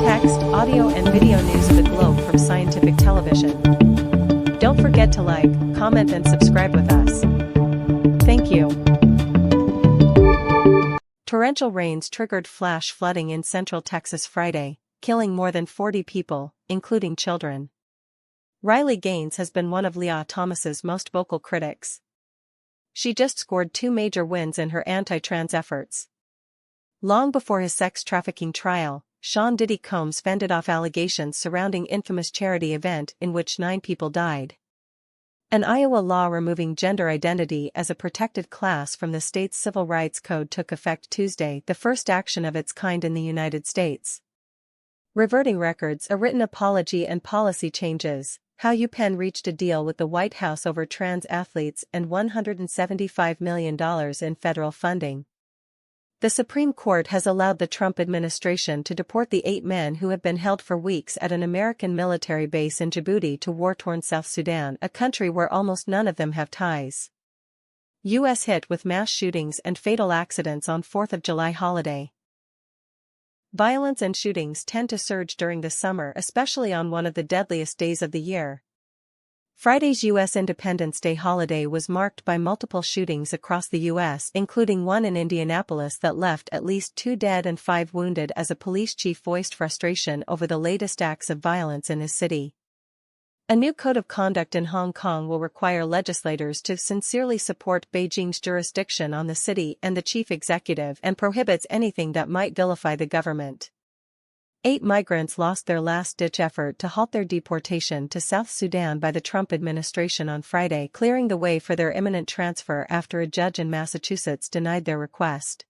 text, audio and video news of the globe from Scientific Television. Don't forget to like, comment and subscribe with us. Thank you. Torrential rains triggered flash flooding in central Texas Friday, killing more than 40 people, including children. Riley Gaines has been one of Lia Thomas's most vocal critics. She just scored 2 major wins in her anti-trans efforts. Long before his sex trafficking trial, Sean Diddy Combs fended off allegations surrounding infamous charity event in which 9 people died. An Iowa law removing gender identity as a protected class from the state's civil rights code took effect Tuesday, the first action of its kind in the United States. Reverting records, a written apology and policy changes, how UPenn reached a deal with the White House over trans athletes and $175 million in federal funding. The Supreme Court has allowed the Trump administration to deport the 8 men who have been held for weeks at an American military base in Djibouti to war-torn South Sudan, a country where almost none of them have ties. U.S. hit with mass shootings and fatal accidents on 4th of July holiday. Violence and shootings tend to surge during the summer, especially on one of the deadliest days of the year. Friday's U.S. Independence Day holiday was marked by multiple shootings across the U.S., including one in Indianapolis that left at least 2 dead and 5 wounded as a police chief voiced frustration over the latest acts of violence in his city. A new code of conduct in Hong Kong will require legislators to sincerely support Beijing's jurisdiction on the city and the chief executive and prohibits anything that might vilify the government. 8 migrants lost their last-ditch effort to halt their deportation to South Sudan by the Trump administration on Friday, clearing the way for their imminent transfer after a judge in Massachusetts denied their request.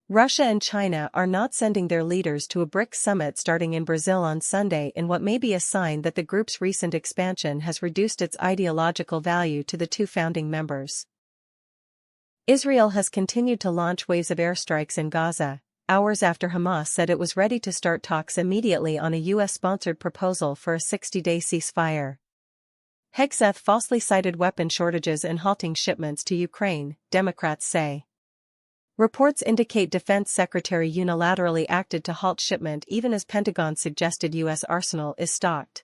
Russia and China are not sending their leaders to a BRICS summit starting in Brazil on Sunday in what may be a sign that the group's recent expansion has reduced its ideological value to the 2 founding members. Israel has continued to launch waves of airstrikes in Gaza, hours after Hamas said it was ready to start talks immediately on a U.S.-sponsored proposal for a 60-day ceasefire. Hegseth falsely cited weapon shortages in halting shipments to Ukraine, Democrats say. Reports indicate Defense Secretary unilaterally acted to halt shipment even as Pentagon suggested U.S. arsenal is stocked.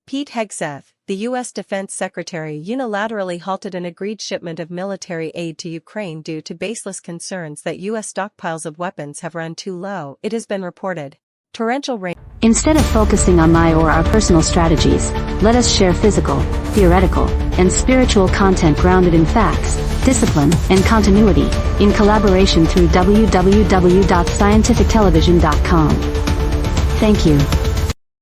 Pete Hegseth, the U.S. Defense Secretary, unilaterally halted an agreed shipment of military aid to Ukraine due to baseless concerns that U.S. stockpiles of weapons have run too low, it has been reported. Torrential rain. Instead of focusing on my or our personal strategies, let us share physical, theoretical, and spiritual content grounded in facts, discipline, and continuity, in collaboration through www.scientifictelevision.com. Thank you.